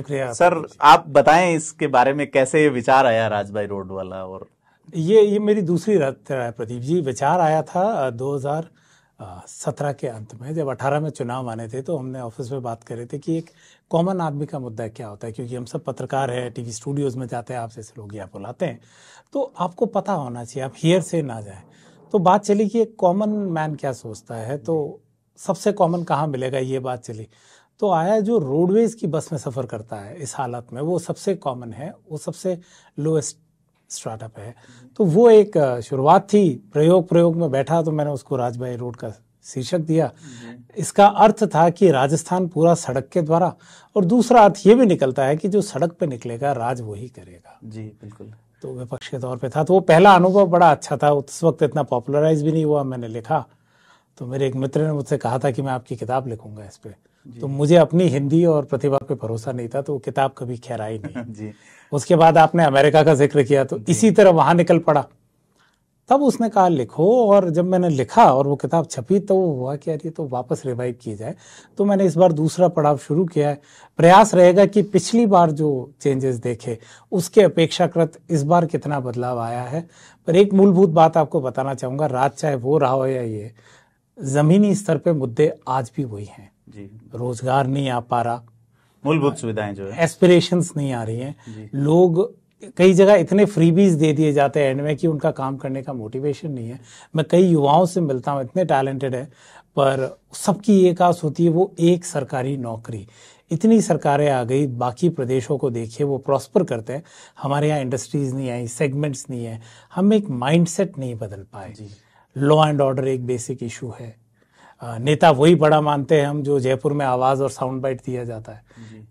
शुक्रिया सर। आप बताएं इसके बारे में, कैसे ये विचार आया राजबाई रोड वाला? और ये मेरी दूसरी यात्रा है प्रदीप जी। विचार आया था 2017 के अंत में, जब 18 में चुनाव आने थे, तो हमने ऑफिस में बात कर रहे थे कि एक कॉमन आदमी का मुद्दा क्या होता है, क्योंकि हम सब पत्रकार हैं, टीवी स्टूडियोज में जाते हैं, आप जैसे लोग यहाँ बुलाते हैं, तो आपको पता होना चाहिए, आप हियर से ना जाए। तो बात चली कि एक कॉमन मैन क्या सोचता है, तो सबसे कॉमन कहाँ मिलेगा, ये बात चली। तो आया जो रोडवेज की बस में सफ़र करता है इस हालत में, वो सबसे कॉमन है, वो सबसे लोएस्ट स्टार्टअप है। तो वो एक शुरुआत थी, प्रयोग में बैठा, तो मैंने उसको राजबाई रोड का शीर्षक दिया। इसका अर्थ था कि राजस्थान पूरा सड़क के द्वारा, और दूसरा अर्थ ये भी निकलता है कि जो सड़क पे निकलेगा राज वही करेगा। जी बिल्कुल। तो विपक्ष के तौर पे था, तो वो पहला अनुभव बड़ा अच्छा था। उस वक्त इतना पॉपुलराइज भी नहीं हुआ। मैंने लिखा तो मेरे एक मित्र ने मुझसे कहा था कि मैं आपकी किताब लिखूंगा इस पे। तो मुझे अपनी हिंदी और प्रतिभा पे भरोसा नहीं था, तो वो किताब कभी खैर आई नहीं। जी। उसके बाद आपने अमेरिका का जिक्र किया, तो इसी तरह वहां निकल पड़ा। तब उसने कहा लिखो, और जब मैंने लिखा और वो किताब छपी, तो वो हुआ कि यार ये तो वापस रिवाइव की जाए। तो मैंने इस बार दूसरा पड़ाव शुरू किया है। प्रयास रहेगा कि पिछली बार जो चेंजेस देखे उसके अपेक्षाकृत इस बार कितना बदलाव आया है। पर एक मूलभूत बात आपको बताना चाहूंगा, राज चाहे वो रहा हो या ये, जमीनी स्तर पे मुद्दे आज भी वही हैं। जी। रोजगार नहीं आ पा रहा, मूलभूत सुविधाएं जो है, एस्पिरेशंस नहीं आ रही हैं। लोग कई जगह इतने फ्रीबीज दे दिए जाते हैं एंड में कि उनका काम करने का मोटिवेशन नहीं है। मैं कई युवाओं से मिलता हूँ, इतने टैलेंटेड है, पर सबकी एक आस होती है वो एक सरकारी नौकरी। इतनी सरकारें आ गई, बाकी प्रदेशों को देखिए वो प्रॉस्पर करते हैं, हमारे यहाँ इंडस्ट्रीज नहीं आई, सेगमेंट्स नहीं है, हम एक माइंडसेट नहीं बदल पाए। लॉ एंड ऑर्डर एक बेसिक इशू है। नेता वही बड़ा मानते हैं हम जो जयपुर में आवाज और साउंड बाइट दिया जाता है,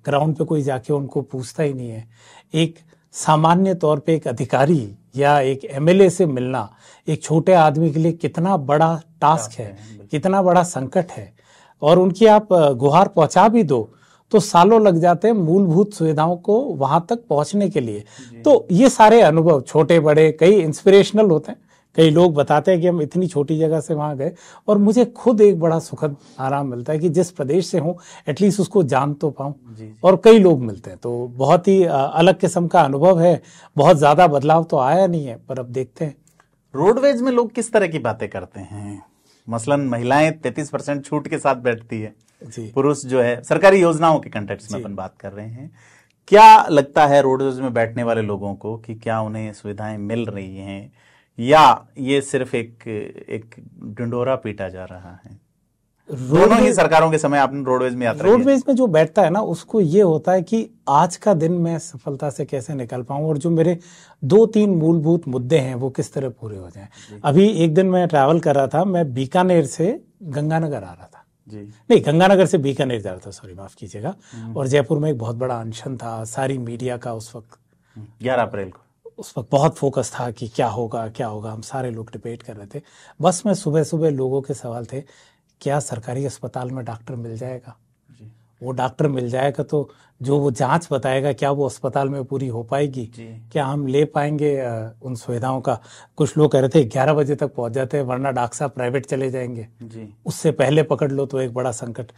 ग्राउंड पे कोई जाके उनको पूछता ही नहीं है। एक सामान्य तौर पे एक अधिकारी या एक एमएलए से मिलना एक छोटे आदमी के लिए कितना बड़ा टास्क है, कितना बड़ा संकट है, और उनकी आप गुहार पहुंचा भी दो तो सालों लग जाते हैं मूलभूत सुविधाओं को वहां तक पहुंचने के लिए। तो ये सारे अनुभव छोटे बड़े कई इंस्पिरेशनल होते हैं। कई लोग बताते हैं कि हम इतनी छोटी जगह से वहां गए, और मुझे खुद एक बड़ा सुखद आराम मिलता है कि जिस प्रदेश से हूं एटलीस्ट उसको जान तो पाऊं। और कई लोग मिलते हैं, तो बहुत ही अलग किस्म का अनुभव है। बहुत ज्यादा बदलाव तो आया नहीं है, पर अब देखते हैं। रोडवेज में लोग किस तरह की बातें करते हैं? मसलन महिलाएं 33% छूट के साथ बैठती है, पुरुष जो है, सरकारी योजनाओं के कंटेक्स्ट में अपन बात कर रहे हैं। क्या लगता है रोडवेज में बैठने वाले लोगों को कि क्या उन्हें सुविधाएं मिल रही हैं, या ये सिर्फ एक ढिंढोरा पीटा जा रहा है? दोनों ही सरकारों के समय आपने रोडवेज में यात्रा रोडवेज में जो बैठता है ना, उसको ये होता है कि आज का दिन मैं सफलता से कैसे निकल पाऊं, और जो मेरे 2-3 मूलभूत मुद्दे हैं वो किस तरह पूरे हो जाएं। अभी एक दिन मैं ट्रैवल कर रहा था, मैं बीकानेर से गंगानगर आ रहा था। नहीं, गंगानगर से बीकानेर जा रहा था, सॉरी माफ कीजिएगा। और जयपुर में एक बहुत बड़ा अनशन था, सारी मीडिया का उस वक्त 11 अप्रैल को। उस वक्त बहुत फोकस था कि क्या होगा क्या होगा, हम सारे लोग डिबेट कर रहे थे। बस में सुबह सुबह लोगों के सवाल थे, क्या सरकारी अस्पताल में डॉक्टर मिल जाएगा? वो डॉक्टर मिल जाएगा तो जो वो जांच बताएगा क्या वो अस्पताल में पूरी हो पाएगी? क्या हम ले पाएंगे उन सुविधाओं का? कुछ लोग कह रहे थे 11 बजे तक पहुंच जाते हैं, वरना डॉक्टर साहब प्राइवेट चले जाएंगे, उससे पहले पकड़ लो तो एक बड़ा संकट।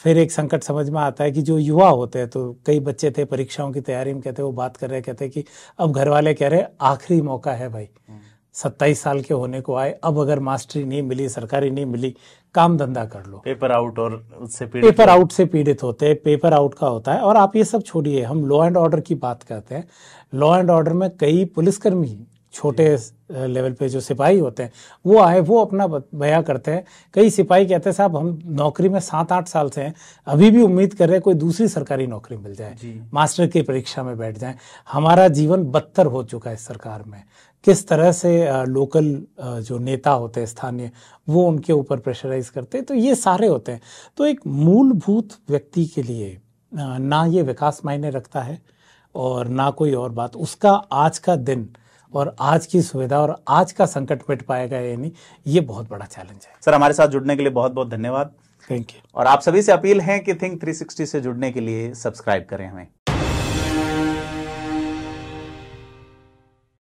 फिर एक संकट समझ में आता है कि जो युवा होते हैं, तो कई बच्चे थे परीक्षाओं की तैयारी में, कहते वो बात कर रहे, कहते कि अब घर वाले कह रहे आखिरी मौका है भाई, 27 साल के होने को आए, अब अगर मास्टरी नहीं मिली, सरकारी नहीं मिली, काम धंधा कर लो। पेपर आउट और उससे पेपर आउट से पीड़ित होते हैं, पेपर आउट का होता है। और आप ये सब छोड़िए, हम लॉ एंड ऑर्डर की बात करते हैं। लॉ एंड ऑर्डर में कई पुलिसकर्मी, छोटे लेवल पे जो सिपाही होते हैं, वो आए, वो अपना बयां करते हैं। कई सिपाही कहते हैं साहब हम नौकरी में 7-8 साल से हैं, अभी भी उम्मीद कर रहे हैं कोई दूसरी सरकारी नौकरी मिल जाए, मास्टर की परीक्षा में बैठ जाएं। हमारा जीवन बदतर हो चुका है इस सरकार में। किस तरह से लोकल जो नेता होते हैं स्थानीय, वो उनके ऊपर प्रेशराइज करते हैं, तो ये सारे होते हैं। तो एक मूलभूत व्यक्ति के लिए ना ये विकास मायने रखता है और ना कोई और बात। उसका आज का दिन और आज की सुविधा और आज का संकट मिट पाएगा या नहीं, ये बहुत बड़ा चैलेंज है। सर, हमारे साथ जुड़ने के लिए बहुत बहुत धन्यवाद। Thank you. और आप सभी से अपील है कि थिंक 360 से जुड़ने के लिए सब्सक्राइब करें हमें।